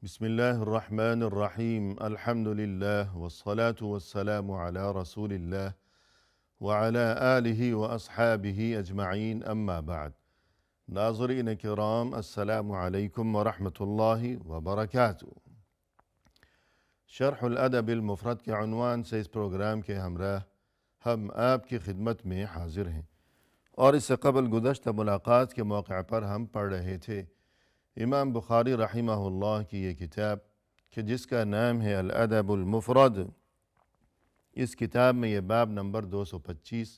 بسم الله الرحمن الرحيم الحمد لله والصلاة والسلام على رسول الله وعلى آله وأصحابه أجمعين أما بعد ناظرین کرام السلام علیکم ورحمۃ اللہ وبرکاتہ۔ شرح الادب المفرد کے عنوان سے اس پروگرام کے ہمراہ ہم آپ کی خدمت میں حاضر ہیں، اور اس سے قبل گزشتہ ملاقات کے موقع پر ہم پڑھ رہے تھے امام بخاری رحمہ اللہ کی یہ کتاب کہ جس کا نام ہے الادب المفرد۔ اس کتاب میں یہ باب نمبر 225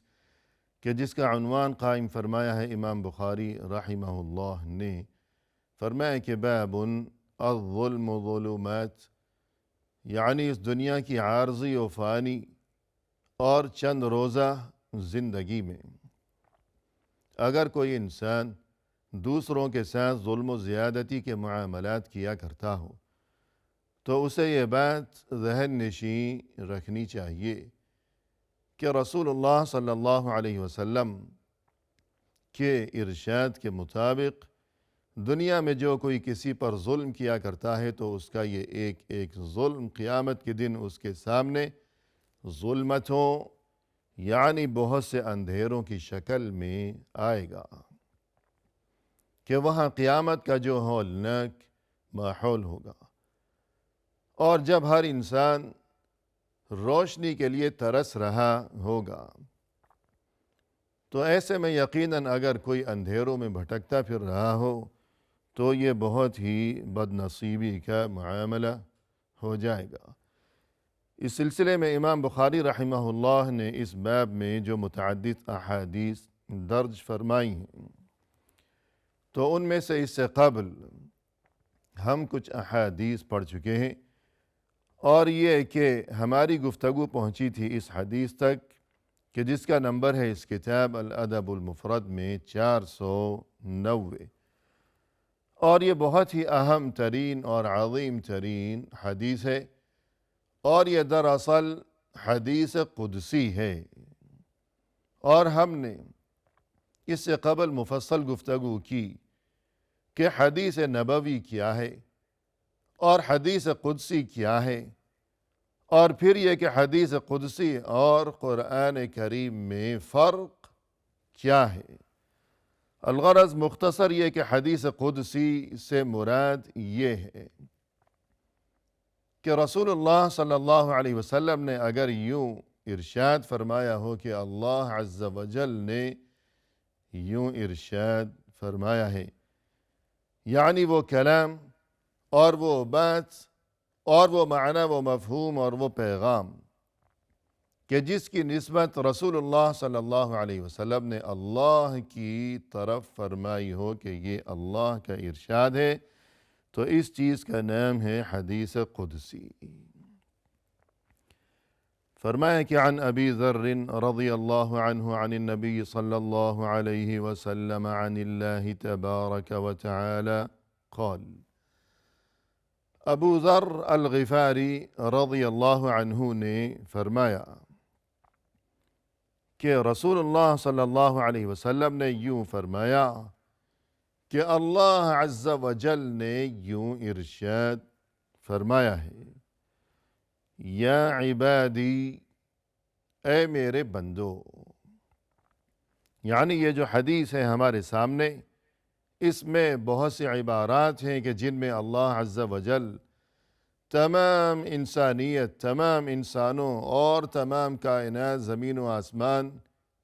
کہ جس کا عنوان قائم فرمایا ہے امام بخاری رحمہ اللہ نے، فرمایا کہ باب الظلم ظلمات، یعنی اس دنیا کی عارضی و فانی اور چند روزہ زندگی میں اگر کوئی انسان دوسروں کے ساتھ ظلم و زیادتی کے معاملات کیا کرتا ہو تو اسے یہ بات ذہن نشین رکھنی چاہیے کہ رسول اللہ صلی اللہ علیہ وسلم کے ارشاد کے مطابق دنیا میں جو کوئی کسی پر ظلم کیا کرتا ہے تو اس کا یہ ایک ایک ظلم قیامت کے دن اس کے سامنے ظلمتوں یعنی بہت سے اندھیروں کی شکل میں آئے گا، کہ وہاں قیامت کا جو ہولناک ماحول ہوگا، اور جب ہر انسان روشنی کے لیے ترس رہا ہوگا تو ایسے میں یقیناً اگر کوئی اندھیروں میں بھٹکتا پھر رہا ہو تو یہ بہت ہی بد نصیبی کا معاملہ ہو جائے گا۔ اس سلسلے میں امام بخاری رحمہ اللہ نے اس باب میں جو متعدد احادیث درج فرمائی ہیں تو ان میں سے اس سے قبل ہم کچھ احادیث پڑھ چکے ہیں، اور یہ کہ ہماری گفتگو پہنچی تھی اس حدیث تک کہ جس کا نمبر ہے اس کتاب الادب المفرد میں 490، اور یہ بہت ہی اہم ترین اور عظیم ترین حدیث ہے، اور یہ دراصل حدیث قدسی ہے، اور ہم نے اس سے قبل مفصل گفتگو کی کہ حدیث نبوی کیا ہے اور حدیث قدسی کیا ہے، اور پھر یہ کہ حدیث قدسی اور قرآن کریم میں فرق کیا ہے۔ الغرض مختصر یہ کہ حدیث قدسی سے مراد یہ ہے کہ رسول اللہ صلی اللہ علیہ وسلم نے اگر یوں ارشاد فرمایا ہو کہ اللہ عز و جل نے یوں ارشاد فرمایا ہے، یعنی وہ کلام اور وہ بات اور وہ معنی و مفہوم اور وہ پیغام کہ جس کی نسبت رسول اللہ صلی اللہ علیہ وسلم نے اللہ کی طرف فرمائی ہو کہ یہ اللہ کا ارشاد ہے، تو اس چیز کا نام ہے حدیث قدسی۔ فرمایا کہ عن ابی ذر رضی اللہ عنہ عن النبی صلی اللہ علیہ وسلم عن اللہ تبارک و تعالی قال، ابو ذر الغفاری رضی اللہ عنہ نے فرمایا کہ رسول اللہ صلی اللہ علیہ وسلم نے یوں فرمایا کہ اللہ عز و جل نے یوں ارشاد فرمایا ہے، یا عبادی، اے میرے بندو۔ یعنی یہ جو حدیث ہے ہمارے سامنے، اس میں بہت سی عبارات ہیں کہ جن میں اللہ عز و جل تمام انسانیت، تمام انسانوں اور تمام کائنات زمین و آسمان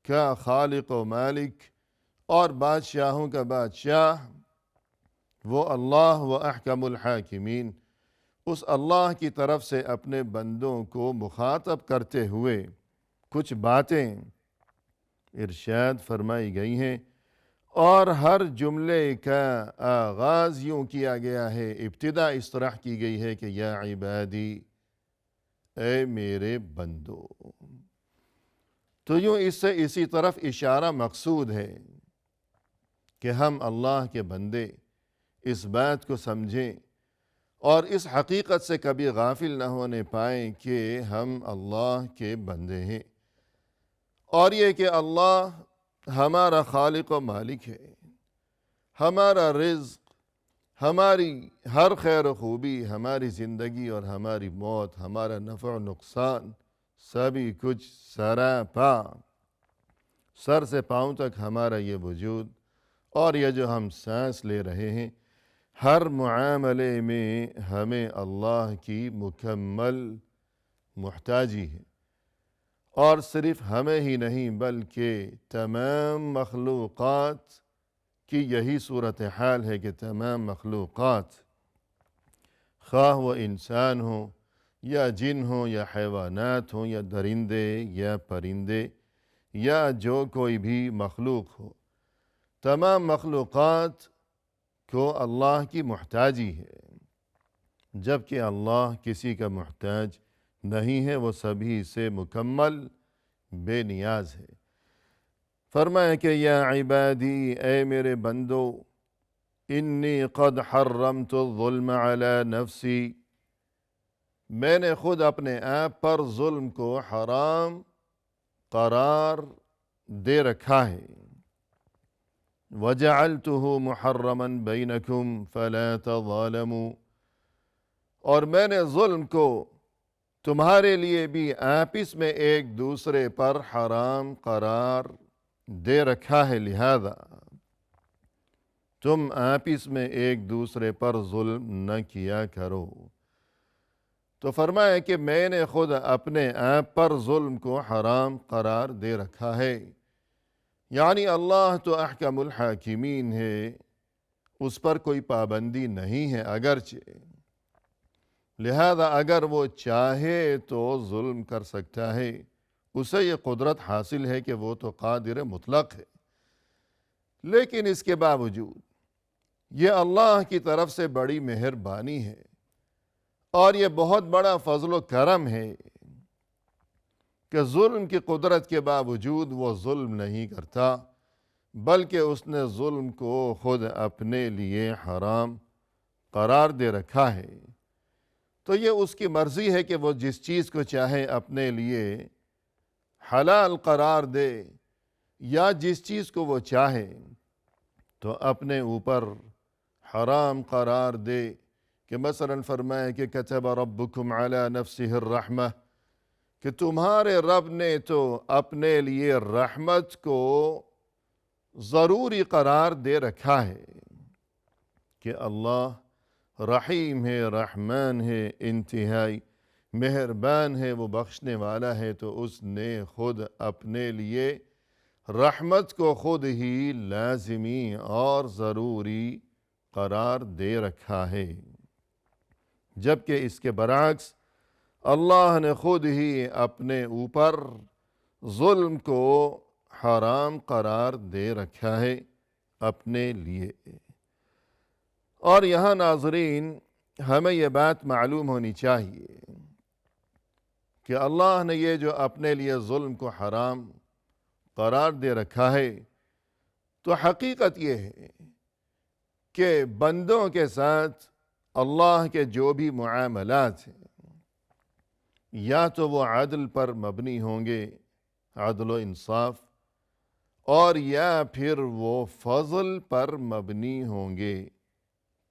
کا خالق و مالک اور بادشاہوں کا بادشاہ وہ اللہ و احکم الحاکمین، اس اللہ کی طرف سے اپنے بندوں کو مخاطب کرتے ہوئے کچھ باتیں ارشاد فرمائی گئی ہیں، اور ہر جملے کا آغاز یوں کیا گیا ہے، ابتدا اس طرح کی گئی ہے کہ یا عبادی، اے میرے بندو۔ تو یوں اس سے اسی طرف اشارہ مقصود ہے کہ ہم اللہ کے بندے اس بات کو سمجھیں اور اس حقیقت سے کبھی غافل نہ ہونے پائیں کہ ہم اللہ کے بندے ہیں، اور یہ کہ اللہ ہمارا خالق و مالک ہے، ہمارا رزق، ہماری ہر خیر و خوبی، ہماری زندگی اور ہماری موت، ہمارا نفع و نقصان، سبھی کچھ سراپا، سر سے پاؤں تک ہمارا یہ وجود اور یہ جو ہم سانس لے رہے ہیں، ہر معاملے میں ہمیں اللہ کی مکمل محتاجی ہے، اور صرف ہمیں ہی نہیں بلکہ تمام مخلوقات کی یہی صورتحال ہے کہ تمام مخلوقات، خواہ وہ انسان ہوں یا جن ہوں یا حیوانات ہوں یا درندے یا پرندے یا جو کوئی بھی مخلوق ہو، تمام مخلوقات کو اللہ کی محتاجی ہے، جبکہ اللہ کسی کا محتاج نہیں ہے، وہ سبھی سے مکمل بے نیاز ہے۔ فرمایا کہ یا عبادی، اے میرے بندو، انی قد حرمت الظلم علی نفسی، میں نے خود اپنے آپ پر ظلم کو حرام قرار دے رکھا ہے، وَجَعَلْتُهُ مُحَرَّمًا بَيْنَكُمْ فَلَا تَظَالَمُوا، اور میں نے ظلم کو تمہارے لیے بھی آپس میں ایک دوسرے پر حرام قرار دے رکھا ہے، لہذا تم آپس میں ایک دوسرے پر ظلم نہ کیا کرو۔ تو فرمایا کہ میں نے خود اپنے آپ پر ظلم کو حرام قرار دے رکھا ہے، یعنی اللہ تو احکم الحاکمین ہے، اس پر کوئی پابندی نہیں ہے اگرچہ، لہذا اگر وہ چاہے تو ظلم کر سکتا ہے، اسے یہ قدرت حاصل ہے کہ وہ تو قادر مطلق ہے، لیکن اس کے باوجود یہ اللہ کی طرف سے بڑی مہربانی ہے اور یہ بہت بڑا فضل و کرم ہے کہ ظلم کی قدرت کے باوجود وہ ظلم نہیں کرتا، بلکہ اس نے ظلم کو خود اپنے لیے حرام قرار دے رکھا ہے۔ تو یہ اس کی مرضی ہے کہ وہ جس چیز کو چاہے اپنے لیے حلال قرار دے، یا جس چیز کو وہ چاہے تو اپنے اوپر حرام قرار دے، کہ مثلا فرمائے کہ کتب ربکم علی نفسہ الرحمہ، کہ تمہارے رب نے تو اپنے لیے رحمت کو ضروری قرار دے رکھا ہے، کہ اللہ رحیم ہے، رحمان ہے، انتہائی مہربان ہے، وہ بخشنے والا ہے، تو اس نے خود اپنے لیے رحمت کو خود ہی لازمی اور ضروری قرار دے رکھا ہے، جبکہ اس کے برعکس اللہ نے خود ہی اپنے اوپر ظلم کو حرام قرار دے رکھا ہے اپنے لیے۔ اور یہاں ناظرین ہمیں یہ بات معلوم ہونی چاہیے کہ اللہ نے یہ جو اپنے لیے ظلم کو حرام قرار دے رکھا ہے، تو حقیقت یہ ہے کہ بندوں کے ساتھ اللہ کے جو بھی معاملات ہیں، یا تو وہ عدل پر مبنی ہوں گے، عدل و انصاف، اور یا پھر وہ فضل پر مبنی ہوں گے،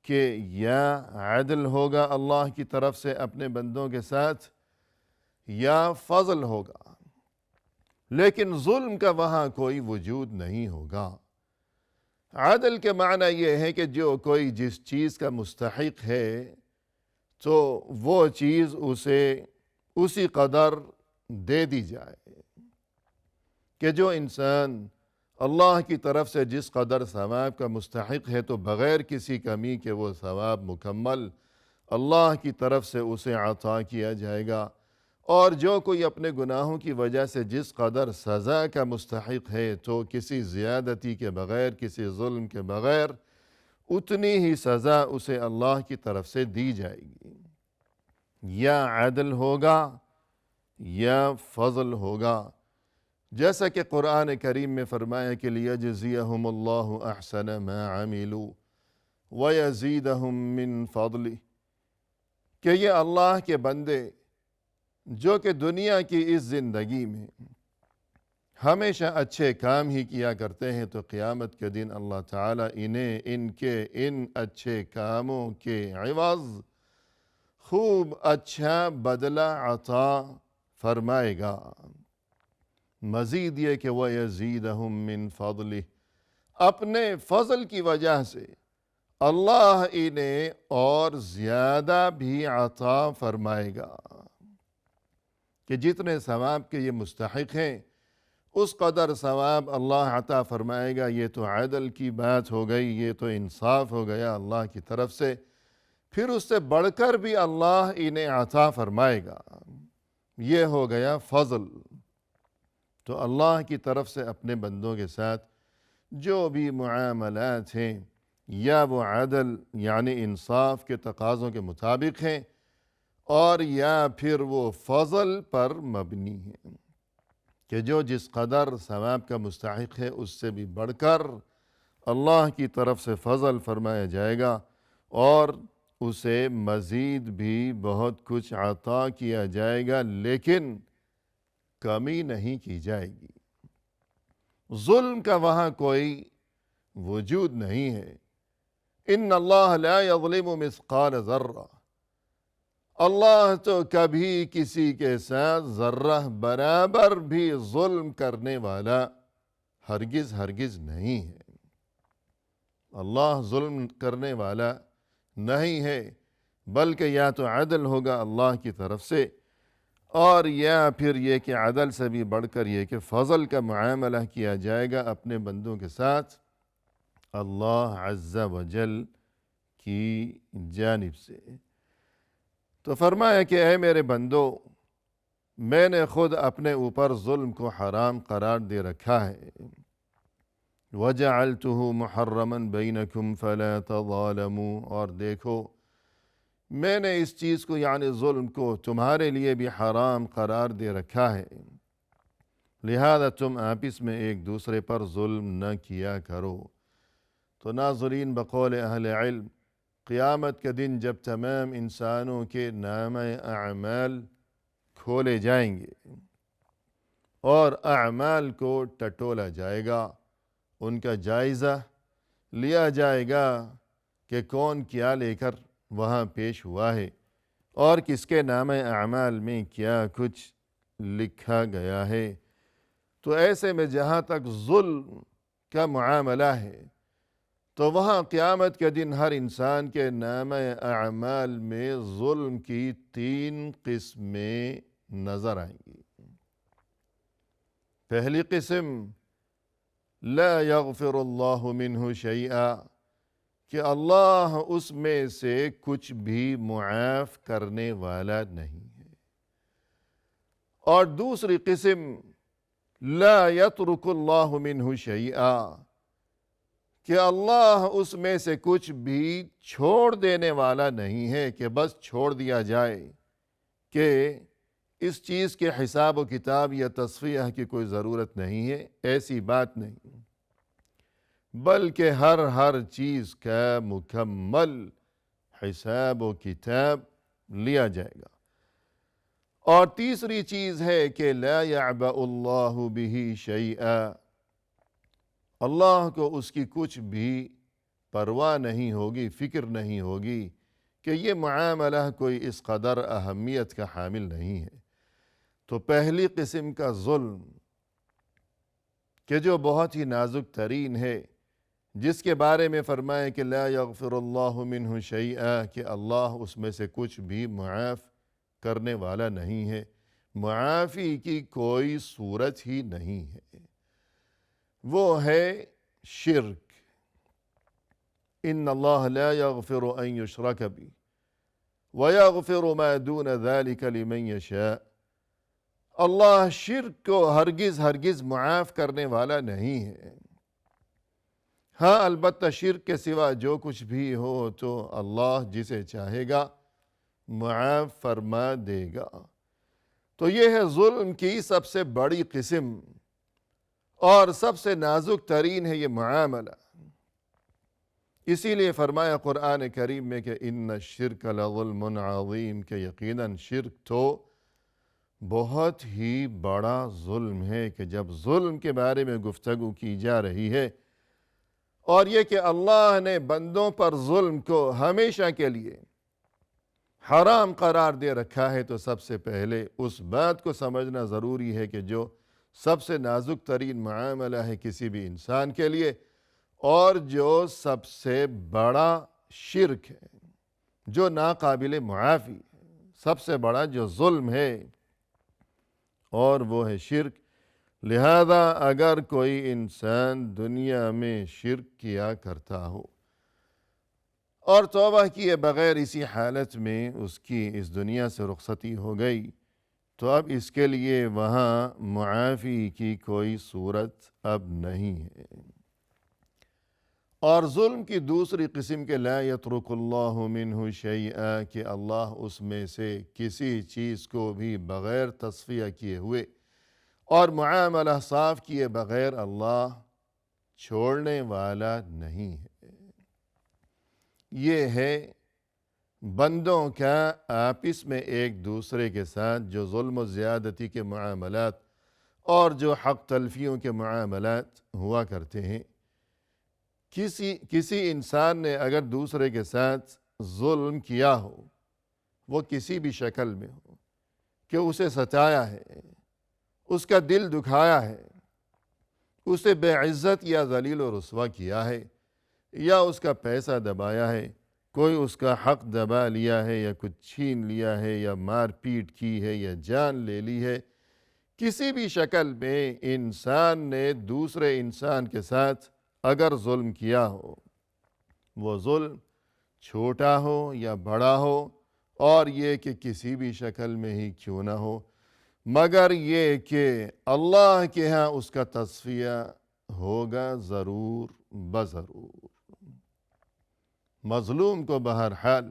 کہ یا عدل ہوگا اللہ کی طرف سے اپنے بندوں کے ساتھ یا فضل ہوگا، لیکن ظلم کا وہاں کوئی وجود نہیں ہوگا۔ عدل کے معنی یہ ہے کہ جو کوئی جس چیز کا مستحق ہے تو وہ چیز اسے اسی قدر دے دی جائے، کہ جو انسان اللہ کی طرف سے جس قدر ثواب کا مستحق ہے تو بغیر کسی کمی کے وہ ثواب مکمل اللہ کی طرف سے اسے عطا کیا جائے گا، اور جو کوئی اپنے گناہوں کی وجہ سے جس قدر سزا کا مستحق ہے تو کسی زیادتی کے بغیر، کسی ظلم کے بغیر اتنی ہی سزا اسے اللہ کی طرف سے دی جائے گی۔ یا عدل ہوگا یا فضل ہوگا، جیسا کہ قرآن کریم میں فرمایا کہ لِيَجْزِيَهُمُ اللَّهُ أَحْسَنَ مَا عَمِلُوا وَيَزِيدَهُم مِّن فَضْلِهِ، کہ یہ اللہ کے بندے جو کہ دنیا کی اس زندگی میں ہمیشہ اچھے کام ہی کیا کرتے ہیں تو قیامت کے دن اللہ تعالیٰ انہیں ان اچھے کاموں کے عوض خوب اچھا بدلہ عطا فرمائے گا۔ مزید یہ کہ وَيَزِيدَهُم مِّن فَضْلِهِ، اپنے فضل کی وجہ سے اللہ انہیں اور زیادہ بھی عطا فرمائے گا کہ جتنے ثواب کے یہ مستحق ہیں اس قدر ثواب اللہ عطا فرمائے گا۔ یہ تو عدل کی بات ہو گئی، یہ تو انصاف ہو گیا اللہ کی طرف سے، پھر اس سے بڑھ کر بھی اللہ انہیں عطا فرمائے گا، یہ ہو گیا فضل۔ تو اللہ کی طرف سے اپنے بندوں کے ساتھ جو بھی معاملات ہیں یا وہ عدل یعنی انصاف کے تقاضوں کے مطابق ہیں اور یا پھر وہ فضل پر مبنی ہیں کہ جو جس قدر ثواب کا مستحق ہے اس سے بھی بڑھ کر اللہ کی طرف سے فضل فرمایا جائے گا اور اسے مزید بھی بہت کچھ عطا کیا جائے گا، لیکن کمی نہیں کی جائے گی۔ ظلم کا وہاں کوئی وجود نہیں ہے۔ ان اللہ لا یظلم مثقال ذرہ، اللہ تو کبھی کسی کے ساتھ ذرہ برابر بھی ظلم کرنے والا ہرگز نہیں ہے۔ اللہ ظلم کرنے والا نہیں ہے، بلکہ یا تو عدل ہوگا اللہ کی طرف سے اور یا پھر یہ کہ عدل سے بھی بڑھ کر یہ کہ فضل کا معاملہ کیا جائے گا اپنے بندوں کے ساتھ اللہ عز و جل کی جانب سے۔ تو فرمایا کہ اے میرے بندو، میں نے خود اپنے اوپر ظلم کو حرام قرار دے رکھا ہے۔ وَجَعَلْتُهُ مُحَرَّمًا بَيْنَكُمْ فَلَا تَظَالَمُوا، اور دیکھو میں نے اس چیز کو یعنی ظلم کو تمہارے لیے بھی حرام قرار دے رکھا ہے، لہذا تم آپس میں ایک دوسرے پر ظلم نہ کیا کرو۔ تو ناظرین، بقول اہل علم قیامت کے دن جب تمام انسانوں کے نامہ اعمال کھولے جائیں گے اور اعمال کو ٹٹولا جائے گا، ان کا جائزہ لیا جائے گا کہ کون کیا لے کر وہاں پیش ہوا ہے اور کس کے نامہ اعمال میں کیا کچھ لکھا گیا ہے، تو ایسے میں جہاں تک ظلم کا معاملہ ہے تو وہاں قیامت کے دن ہر انسان کے نامہ اعمال میں ظلم کی 3 قسمیں نظر آئیں گی۔ پہلی قسم لا یغفر اللہ منہ شیئا، کہ اللہ اس میں سے کچھ بھی معاف کرنے والا نہیں ہے۔ اور دوسری قسم لا یترک اللہ منہ شیئا، کہ اللہ اس میں سے کچھ بھی چھوڑ دینے والا نہیں ہے کہ بس چھوڑ دیا جائے کہ اس چیز کے حساب و کتاب یا تصفیہ کی کوئی ضرورت نہیں ہے، ایسی بات نہیں، بلکہ ہر چیز کا مکمل حساب و کتاب لیا جائے گا۔ اور تیسری چیز ہے کہ لا یعبأ اللہ بہ شیئا، اللہ کو اس کی کچھ بھی پرواہ نہیں ہوگی، فکر نہیں ہوگی کہ یہ معاملہ کوئی اس قدر اہمیت کا حامل نہیں ہے۔ تو پہلی قسم کا ظلم کہ جو بہت ہی نازک ترین ہے، جس کے بارے میں فرمایا کہ لا یغفر اللہ منہ شیئا، کہ اللہ اس میں سے کچھ بھی معاف کرنے والا نہیں ہے، معافی کی کوئی صورت ہی نہیں ہے، وہ ہے شرک۔ ان اللہ لا یغفر ان یشرک بہ ویغفر ما دون ذلک لمن یشاء، اللہ شرک کو ہرگز معاف کرنے والا نہیں ہے۔ ہاں البتہ شرک کے سوا جو کچھ بھی ہو تو اللہ جسے چاہے گا معاف فرما دے گا۔ تو یہ ہے ظلم کی سب سے بڑی قسم اور سب سے نازک ترین ہے یہ معاملہ۔ اسی لیے فرمایا قرآن کریم میں کہ ان الشرک لظلم عظیم، کہ یقیناً شرک تو بہت ہی بڑا ظلم ہے کہ جب ظلم کے بارے میں گفتگو کی جا رہی ہے اور یہ کہ اللہ نے بندوں پر ظلم کو ہمیشہ کے لیے حرام قرار دے رکھا ہے، تو سب سے پہلے اس بات کو سمجھنا ضروری ہے کہ جو سب سے نازک ترین معاملہ ہے کسی بھی انسان کے لیے، اور جو سب سے بڑا شرک ہے، جو ناقابل معافی ہے، سب سے بڑا جو ظلم ہے، اور وہ ہے شرک۔ لہذا اگر کوئی انسان دنیا میں شرک کیا کرتا ہو اور توبہ کیے بغیر اسی حالت میں اس کی اس دنیا سے رخصتی ہو گئی، تو اب اس کے لیے وہاں معافی کی کوئی صورت اب نہیں ہے۔ اور ظلم کی دوسری قسم کے لا یترک اللہ منہ شیئا، کہ اللہ اس میں سے کسی چیز کو بھی بغیر تصفیہ کیے ہوئے اور معاملہ صاف کیے بغیر اللہ چھوڑنے والا نہیں ہے۔ یہ ہے بندوں کا آپس میں ایک دوسرے کے ساتھ جو ظلم و زیادتی کے معاملات اور جو حق تلفیوں کے معاملات ہوا کرتے ہیں۔ کسی انسان نے اگر دوسرے کے ساتھ ظلم کیا ہو، وہ کسی بھی شکل میں ہو، کہ اسے ستایا ہے، اس کا دل دکھایا ہے، اسے بے عزت یا ذلیل و رسوا کیا ہے، یا اس کا پیسہ دبایا ہے، کوئی اس کا حق دبا لیا ہے یا کچھ چھین لیا ہے یا مار پیٹ کی ہے یا جان لے لی ہے، کسی بھی شکل میں انسان نے دوسرے انسان کے ساتھ اگر ظلم کیا ہو، وہ ظلم چھوٹا ہو یا بڑا ہو، اور یہ کہ کسی بھی شکل میں ہی کیوں نہ ہو، مگر یہ کہ اللہ کے ہاں اس کا تصفیہ ہوگا ضرور بضرور۔ مظلوم کو بہرحال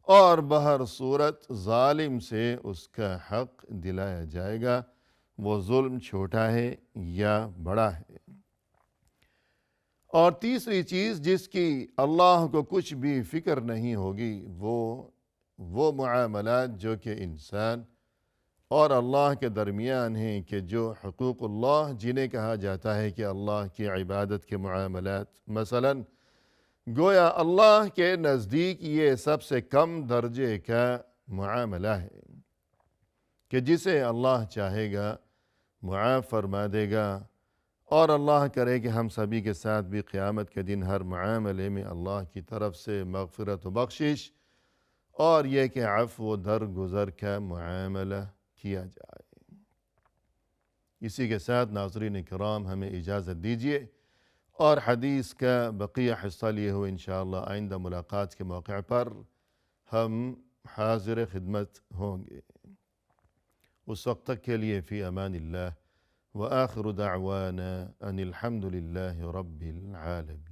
اور بہر صورت ظالم سے اس کا حق دلایا جائے گا، وہ ظلم چھوٹا ہے یا بڑا ہے۔ اور تیسری چیز جس کی اللہ کو کچھ بھی فکر نہیں ہوگی، وہ معاملات جو کہ انسان اور اللہ کے درمیان ہیں، کہ جو حقوق اللہ جنہیں کہا جاتا ہے کہ اللہ کی عبادت کے معاملات، مثلا گویا اللہ کے نزدیک یہ سب سے کم درجے کا معاملہ ہے کہ جسے اللہ چاہے گا معاف فرما دے گا، اور اللہ کرے کہ ہم سبھی کے ساتھ بھی قیامت کے دن ہر معاملے میں اللہ کی طرف سے مغفرت و بخشش اور یہ کہ عفو و درگزر کا معاملہ کیا جائے۔ اسی کے ساتھ ناظرین کرام ہمیں اجازت دیجیے، اور حدیث کا بقیہ حصہ لیے ہوئے انشاءاللہ آئندہ ملاقات کے موقع پر ہم حاضر خدمت ہوں گے۔ اس وقت تک کے لیے فی امان اللہ، وآخر دعوانا ان الحمد للہ رب العالمین۔